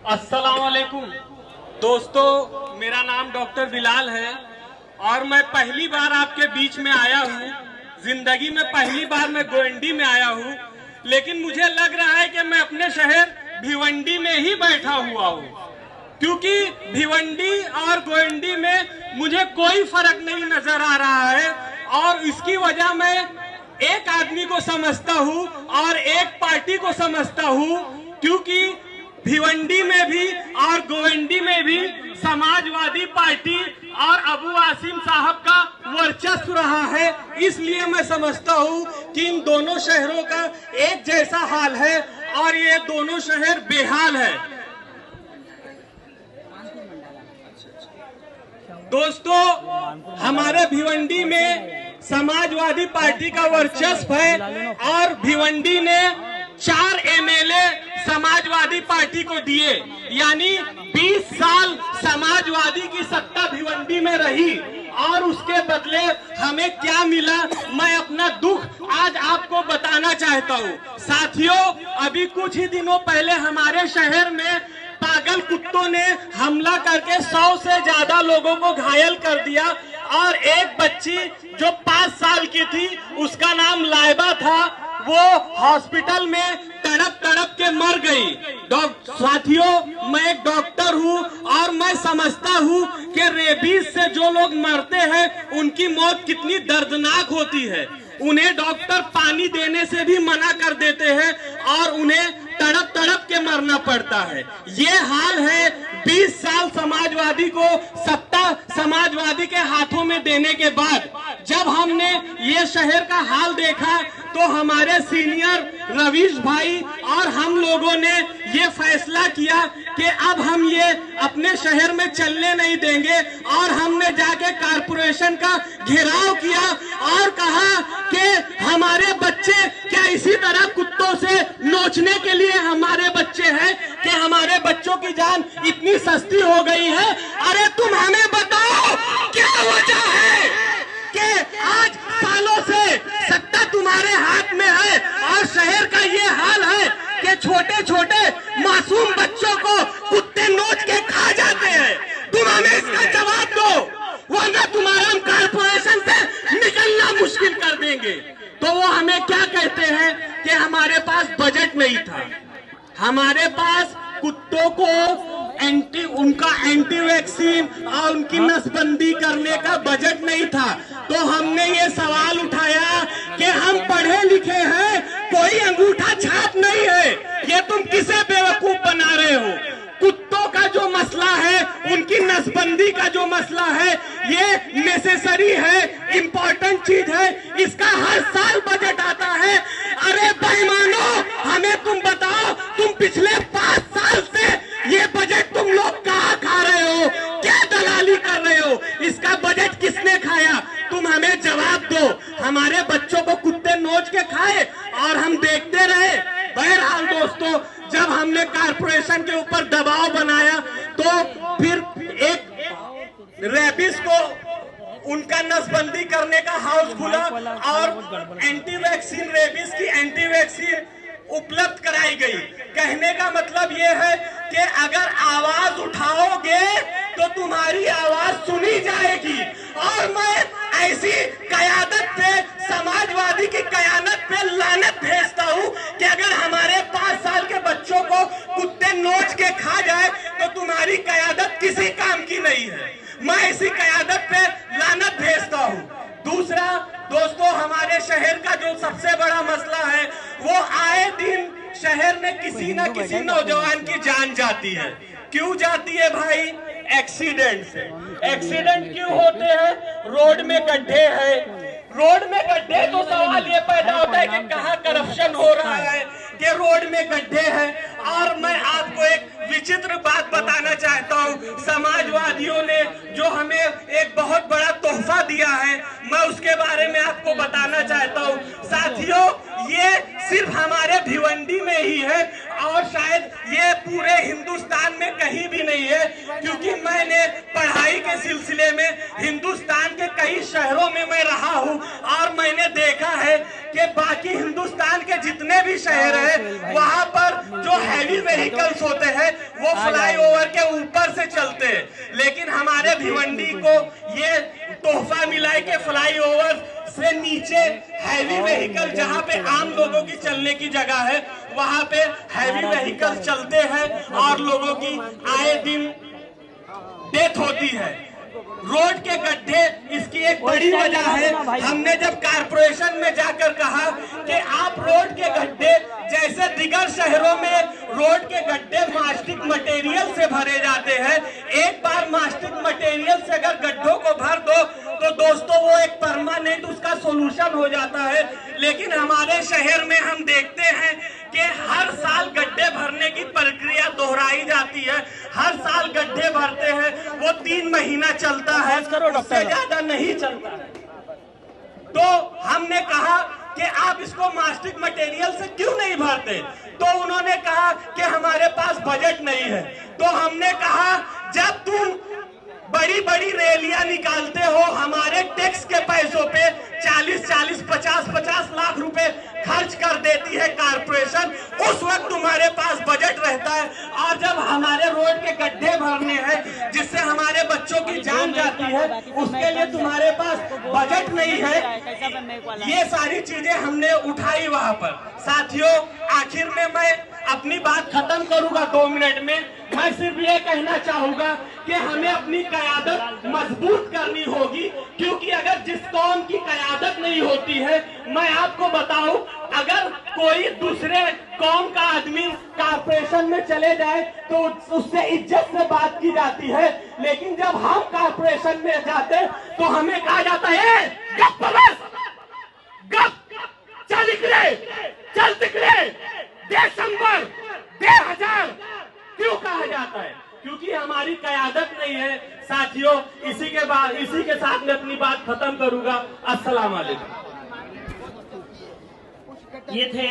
अस्सलाम वालेकुम दोस्तों, मेरा नाम डॉक्टर बिलाल है और मैं पहली बार आपके बीच में आया हूँ। जिंदगी में पहली बार मैं गोंडी में आया हूँ, लेकिन मुझे लग रहा है कि मैं अपने शहर भिवंडी में ही बैठा हुआ हूँ, क्योंकि भिवंडी और गोंडी में मुझे कोई फर्क नहीं नजर आ रहा है। और इसकी वजह मैं एक आदमी को समझता हूँ और एक पार्टी को समझता हूँ, क्योंकि भिवंडी में भी और गोंडी में भी समाजवादी पार्टी और अबू आसिम साहब का वर्चस्व रहा है। इसलिए मैं समझता हूँ कि इन दोनों शहरों का एक जैसा हाल है और ये दोनों शहर बेहाल है। दोस्तों, हमारे भिवंडी में समाजवादी पार्टी का वर्चस्व है और भिवंडी ने 4 एमएलए समाजवादी पार्टी को दिए, यानी 20 साल समाजवादी की सत्ता भिवंडी में रही और उसके बदले हमें क्या मिला, मैं अपना दुख आज आपको बताना चाहता हूँ। साथियों, अभी कुछ ही दिनों पहले हमारे शहर में पागल कुत्तों ने हमला करके 100 से ज्यादा लोगों को घायल कर दिया और एक बच्ची जो 5 साल की थी, उसका नाम लाइबा था, वो हॉस्पिटल में तड़प तड़प के मर गई। साथियों, मैं एक डॉक्टर हूँ और मैं समझता हूँ कि रेबीज से जो लोग मरते हैं उनकी मौत कितनी दर्दनाक होती है। उन्हें डॉक्टर पानी देने से भी मना कर देते हैं और उन्हें तड़प तड़प के मरना पड़ता है। ये हाल है 20 साल समाजवादी को सत्ता समाजवादी के हाथों में देने के बाद। जब हमने ये शहर का हाल देखा तो हमारे सीनियर रवीश भाई और हम लोगों ने ये फैसला किया कि अब हम ये अपने शहर में चलने नहीं देंगे और हमने जाके कारपोरेशन का घेराव किया और कहा कि हमारे बच्चे क्या इसी तरह कुत्तों से नोचने के लिए हमारे बच्चे हैं कि हमारे बच्चों की जान इतनी सस्ती हो गई है? अरे तुम हमें बताओ क्या वजह है कि आज सालों से सत्ता तुम्हारे हाथ में है और शहर का ये हाल है कि छोटे छोटे मासूम बच्चों को कुत्ते नोच के खा जाते हैं। तुम हमें इसका जवाब दो, वरना तुम्हारा हम कारपोरेशन से निकलना मुश्किल कर देंगे। तो वो हमें क्या कहते हैं कि हमारे पास बजट नहीं था, हमारे पास कुत्तों को उनका एंटी वैक्सीन और उनकी नसबंदी करने का बजट नहीं था। तो हमने ये सवाल उठाया कि हम पढ़े लिखे हैं, कोई अंगूठा छाप नहीं है, ये तुम किसे बेवकूफ बना रहे हो? कुत्तों का जो मसला है, उनकी नसबंदी का जो मसला है, ये नेसेसरी है, इम्पोर्टेंट चीज है, इसका हर साल बजट आता है। अरे बेईमानों, हमें तुम बताओ, तुम पिछले 5 साल से ये बजट तुम लोग कहाँ खा रहे हो, क्या दलाली कर रहे हो? इसका बजट किसने खाया? तुम हमें जवाब दो। हमारे बच्चों को कुत्ते नोच के खाए और हम देखते रहे। बहरहाल दोस्तों, जब हमने कारपोरेशन के ऊपर दबाव बनाया तो फिर एक रेबिस को उनका नसबंदी करने का हाउस खुला और एंटी वैक्सीन रेबिस की एंटी वैक्सीन उपलब्ध कराई गई। कहने का मतलब ये है कि अगर आवाज उठाओगे तो तुम्हारी आवाज सुनी जाएगी। और मैं ऐसी कयादत पे, समाजवादी की कयानत पे लानत भेजता हूँ कि अगर हमारे 5 साल के बच्चों को कुत्ते नोच के खा जाए तो तुम्हारी कयादत किसी काम की नहीं है। मैं ऐसी कयादत पे लानत भेजता हूँ। दूसरा दोस्तों, हमारे शहर का जो सबसे बड़ा मसला है, वो आए दिन शहर में किसी न किसी नौजवान की जान जाती है। क्यों जाती है भाई? एक्सीडेंट से। एक्सीडेंट क्यों होते हैं? रोड में गड्ढे हैं। रोड में गड्ढे तो सवाल ये पैदा होता है कि कहाँ करप्शन हो रहा है कि रोड में गड्ढे हैं। और मैं आपको एक विचित्र बात बताना चाहता हूँ। समाजवादियों ने जो हमें एक बहुत बड़ा तोहफा दिया है, मैं उसके बारे में आपको बताना चाहता हूँ। साथियों, ये सिर्फ हमारे भिवंडी में ही है और शायद ये पूरे हिंदुस्तान में कहीं भी नहीं है, क्योंकि मैंने पढ़ाई के सिलसिले में हिंदुस्तान के कई शहरों में मैं रहा हूँ और मैंने देखा है कि बाकी हिंदुस्तान के जितने भी शहर हैं, वहाँ पर जो हैवी व्हीकल्स होते हैं वो फ्लाईओवर के ऊपर से चलते हैं, लेकिन हमारे भिवंडी को ये तोहफा मिला है कि फ्लाईओवर से नीचे हैवी व्हीकल, जहां पे आम लोगों की चलने की जगह है वहां पे हैवी व्हीकल चलते हैं और लोगों की आए दिन डेथ होती है। रोड के गड्ढे इसकी एक बड़ी वजह है। हमने जब कारपोरेशन में जाकर कहा कि आप रोड के गड्ढे, जैसे दिगर शहरों में रोड के गड्ढे मास्टिक मटेरियल से भरे जाते हैं, एक बार मास्टिक मटेरियल से अगर गड्ढों को भर दो तो दोस्तों वो एक परमानेंट उसका सोल्यूशन हो जाता है। लेकिन हमारे शहर में हम देखते हैं कि हर साल गड्ढे भरने की प्रक्रिया दोहराई जाती है। हर साल गड्ढे भरते हैं, वो 3 महीना चलता है, उससे ज्यादा नहीं चलता है। तो हमने कहा कि आप इसको मास्टिक मटेरियल से क्यों नहीं भरते, तो उन्होंने कहा कि हमारे पास बजट नहीं है। तो हमने कहा जब तुम बड़ी बड़ी रैलियां निकालते हो, हमारे टैक्स के पैसों पे 40-40, 50-50 लाख रुपए खर्च कर देती है कारपोरेशन, उस वक्त तुम्हारे पास बजट रहता है। और जब हमारे रोड के गड्ढे भरने हैं जिससे हमारे बच्चों की जान जाती है, उसके लिए तुम्हारे पास बजट नहीं है। ये सारी चीजें हमने उठाई वहां पर। साथियों, आखिर में मैं अपनी बात खत्म करूंगा 2 मिनट में। मैं सिर्फ ये कहना चाहूंगा कि हमें अपनी कयादत मजबूत करनी होगी, क्योंकि अगर जिस कौम की कयादत नहीं होती है, मैं आपको बताऊं, अगर कोई दूसरे कौम का आदमी कारपोरेशन में चले जाए तो उससे इज्जत से बात की जाती है, लेकिन जब हम कारपोरेशन में जाते तो हमें कहा जाता है गप बस, गप, चल निकले, चल निकले, दे संबर, दे हजार। क्यों कहा जाता है? क्योंकि हमारी कयादत नहीं है। साथियों, इसी के साथ मैं अपनी बात खत्म करूंगा। अस्सलाम वालेकुम। ये थे